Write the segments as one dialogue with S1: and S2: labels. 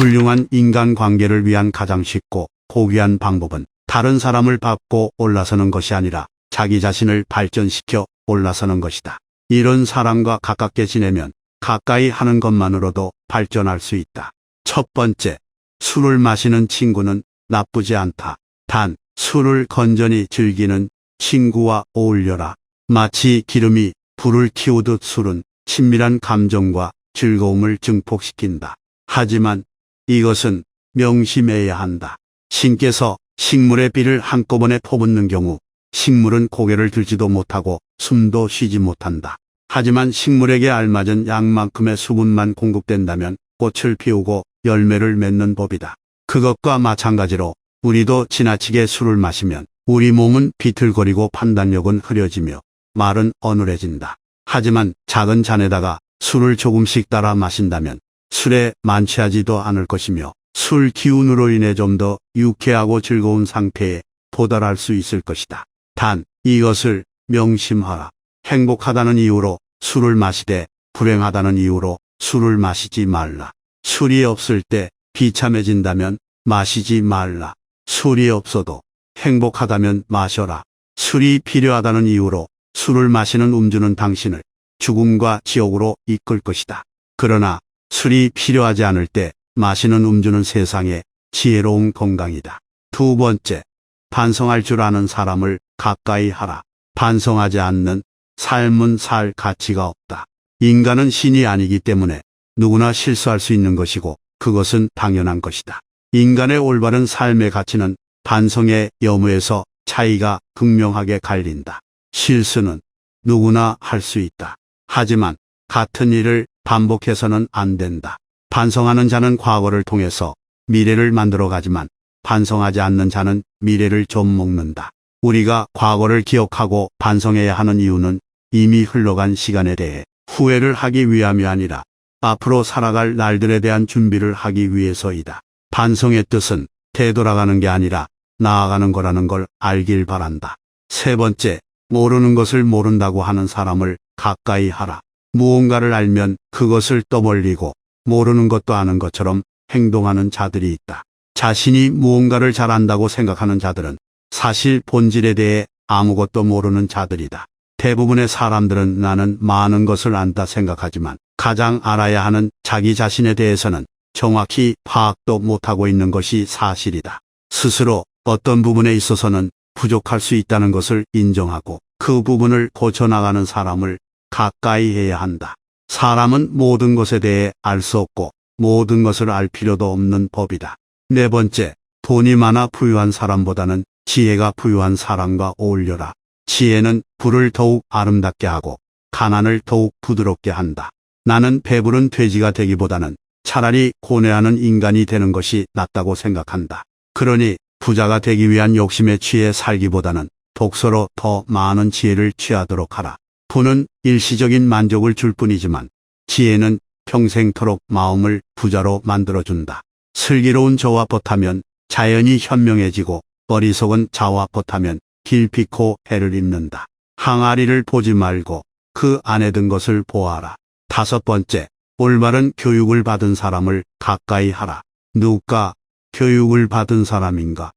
S1: 훌륭한 인간관계를 위한 가장 쉽고 고귀한 방법은 다른 사람을 밟고 올라서는 것이 아니라 자기 자신을 발전시켜 올라서는 것이다. 이런 사람과 가깝게 지내면 가까이 하는 것만으로도 발전할 수 있다. 첫 번째, 술을 마시는 친구는 나쁘지 않다. 단, 술을 건전히 즐기는 친구와 어울려라. 마치 기름이 불을 키우듯 술은 친밀한 감정과 즐거움을 증폭시킨다. 하지만 이것은 명심해야 한다. 신께서 식물의 비를 한꺼번에 퍼붓는 경우 식물은 고개를 들지도 못하고 숨도 쉬지 못한다. 하지만 식물에게 알맞은 양만큼의 수분만 공급된다면 꽃을 피우고 열매를 맺는 법이다. 그것과 마찬가지로 우리도 지나치게 술을 마시면 우리 몸은 비틀거리고 판단력은 흐려지며 말은 어눌해진다. 하지만 작은 잔에다가 술을 조금씩 따라 마신다면 술에 만취하지도 않을 것이며 술 기운으로 인해 좀 더 유쾌하고 즐거운 상태에 도달할 수 있을 것이다. 단, 이것을 명심하라. 행복하다는 이유로 술을 마시되 불행하다는 이유로 술을 마시지 말라. 술이 없을 때 비참해진다면 마시지 말라. 술이 없어도 행복하다면 마셔라. 술이 필요하다는 이유로 술을 마시는 음주는 당신을 죽음과 지옥으로 이끌 것이다. 그러나 술이 필요하지 않을 때 마시는 음주는 세상의 지혜로운 건강이다. 두 번째, 반성할 줄 아는 사람을 가까이 하라. 반성하지 않는 삶은 살 가치가 없다. 인간은 신이 아니기 때문에 누구나 실수할 수 있는 것이고 그것은 당연한 것이다. 인간의 올바른 삶의 가치는 반성의 여부에서 차이가 극명하게 갈린다. 실수는 누구나 할 수 있다. 하지만 같은 일을 반복해서는 안 된다. 반성하는 자는 과거를 통해서 미래를 만들어 가지만 반성하지 않는 자는 미래를 좀 먹는다. 우리가 과거를 기억하고 반성해야 하는 이유는 이미 흘러간 시간에 대해 후회를 하기 위함이 아니라 앞으로 살아갈 날들에 대한 준비를 하기 위해서이다. 반성의 뜻은 되돌아가는 게 아니라 나아가는 거라는 걸 알길 바란다. 세 번째, 모르는 것을 모른다고 하는 사람을 가까이 하라. 무언가를 알면 그것을 떠벌리고 모르는 것도 아는 것처럼 행동하는 자들이 있다. 자신이 무언가를 잘 안다고 생각하는 자들은 사실 본질에 대해 아무것도 모르는 자들이다. 대부분의 사람들은 나는 많은 것을 안다 생각하지만 가장 알아야 하는 자기 자신에 대해서는 정확히 파악도 못하고 있는 것이 사실이다. 스스로 어떤 부분에 있어서는 부족할 수 있다는 것을 인정하고 그 부분을 고쳐나가는 사람을 가까이 해야 한다. 사람은 모든 것에 대해 알 수 없고 모든 것을 알 필요도 없는 법이다. 네 번째, 돈이 많아 부유한 사람보다는 지혜가 부유한 사람과 어울려라. 지혜는 불을 더욱 아름답게 하고 가난을 더욱 부드럽게 한다. 나는 배부른 돼지가 되기보다는 차라리 고뇌하는 인간이 되는 것이 낫다고 생각한다. 그러니 부자가 되기 위한 욕심에 취해 살기보다는 독서로 더 많은 지혜를 취하도록 하라. 부는 일시적인 만족을 줄 뿐이지만 지혜는 평생토록 마음을 부자로 만들어준다. 슬기로운 저와벗하면 자연이 현명해지고 어리석은 자와벗하면 길피코 해를 입는다. 항아리를 보지 말고 그 안에 든 것을 보아라. 다섯 번째, 올바른 교육을 받은 사람을 가까이 하라. 누가 교육을 받은 사람인가?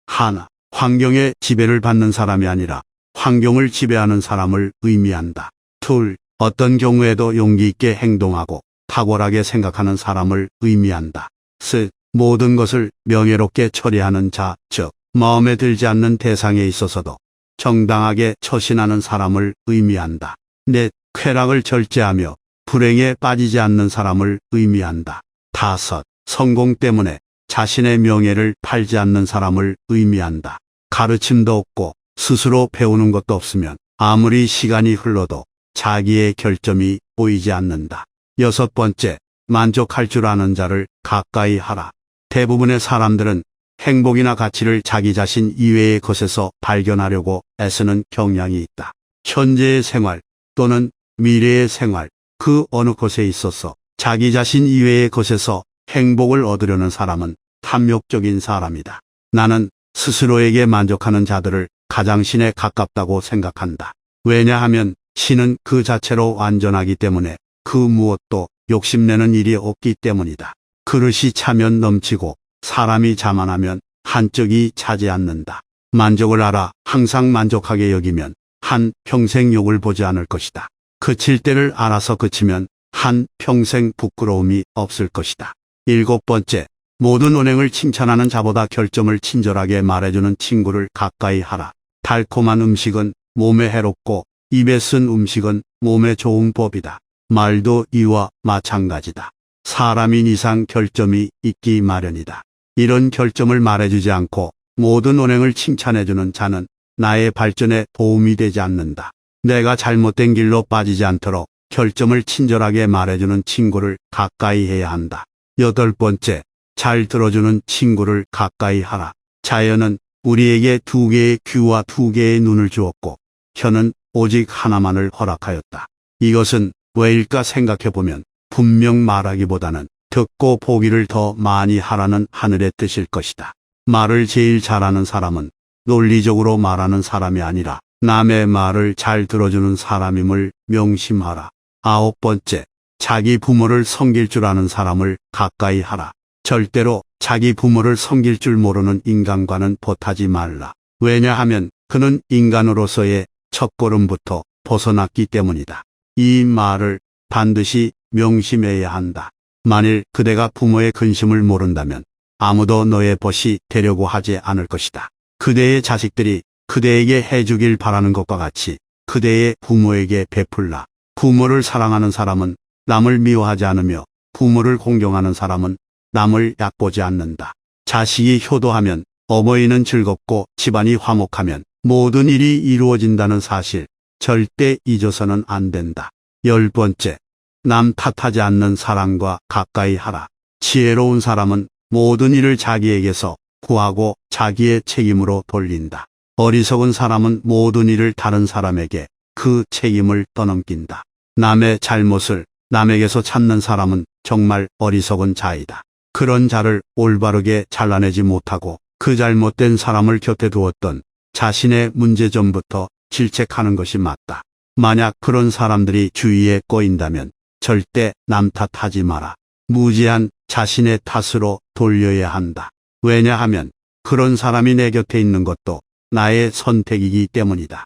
S1: 하나, 환경의 지배를 받는 사람이 아니라 환경을 지배하는 사람을 의미한다. 둘, 어떤 경우에도 용기 있게 행동하고 탁월하게 생각하는 사람을 의미한다. 셋, 모든 것을 명예롭게 처리하는 자, 즉 마음에 들지 않는 대상에 있어서도 정당하게 처신하는 사람을 의미한다. 넷, 쾌락을 절제하며 불행에 빠지지 않는 사람을 의미한다. 다섯, 성공 때문에 자신의 명예를 팔지 않는 사람을 의미한다. 가르침도 없고 스스로 배우는 것도 없으면 아무리 시간이 흘러도 자기의 결점이 보이지 않는다. 여섯 번째, 만족할 줄 아는 자를 가까이 하라. 대부분의 사람들은 행복이나 가치를 자기 자신 이외의 것에서 발견하려고 애쓰는 경향이 있다. 현재의 생활 또는 미래의 생활, 그 어느 것에 있어서 자기 자신 이외의 것에서 행복을 얻으려는 사람은 탐욕적인 사람이다. 나는 스스로에게 만족하는 자들을 가장 신에 가깝다고 생각한다. 왜냐하면 신은 그 자체로 완전하기 때문에 그 무엇도 욕심내는 일이 없기 때문이다. 그릇이 차면 넘치고 사람이 자만하면 한쪽이 차지 않는다. 만족을 알아 항상 만족하게 여기면 한 평생 욕을 보지 않을 것이다. 그칠 때를 알아서 그치면 한 평생 부끄러움이 없을 것이다. 7번째, 모든 언행을 칭찬하는 자보다 결점을 친절하게 말해주는 친구를 가까이 하라. 달콤한 음식은 몸에 해롭고 입에 쓴 음식은 몸에 좋은 법이다. 말도 이와 마찬가지다. 사람인 이상 결점이 있기 마련이다. 이런 결점을 말해주지 않고 모든 언행을 칭찬해주는 자는 나의 발전에 도움이 되지 않는다. 내가 잘못된 길로 빠지지 않도록 결점을 친절하게 말해주는 친구를 가까이 해야 한다. 8번째, 잘 들어주는 친구를 가까이 하라. 자연은 우리에게 2개의 귀와 2개의 눈을 주었고 혀는 오직 하나만을 허락하였다. 이것은 왜일까 생각해보면 분명 말하기보다는 듣고 보기를 더 많이 하라는 하늘의 뜻일 것이다. 말을 제일 잘하는 사람은 논리적으로 말하는 사람이 아니라 남의 말을 잘 들어주는 사람임을 명심하라. 9번째, 자기 부모를 섬길 줄 아는 사람을 가까이 하라. 절대로 자기 부모를 섬길 줄 모르는 인간과는 보타지 말라. 왜냐하면 그는 인간으로서의 첫걸음부터 벗어났기 때문이다. 이 말을 반드시 명심해야 한다. 만일 그대가 부모의 근심을 모른다면 아무도 너의 벗이 되려고 하지 않을 것이다. 그대의 자식들이 그대에게 해주길 바라는 것과 같이 그대의 부모에게 베풀라. 부모를 사랑하는 사람은 남을 미워하지 않으며 부모를 공경하는 사람은 남을 얕보지 않는다. 자식이 효도하면 어머니는 즐겁고 집안이 화목하면 모든 일이 이루어진다는 사실 절대 잊어서는 안 된다. 10번째, 남 탓하지 않는 사람과 가까이 하라. 지혜로운 사람은 모든 일을 자기에게서 구하고 자기의 책임으로 돌린다. 어리석은 사람은 모든 일을 다른 사람에게 그 책임을 떠넘긴다. 남의 잘못을 남에게서 찾는 사람은 정말 어리석은 자이다. 그런 자를 올바르게 잘라내지 못하고 그 잘못된 사람을 곁에 두었던 자신의 문제점부터 질책하는 것이 맞다. 만약 그런 사람들이 주위에 꼬인다면 절대 남 탓하지 마라. 무지한 자신의 탓으로 돌려야 한다. 왜냐하면 그런 사람이 내 곁에 있는 것도 나의 선택이기 때문이다.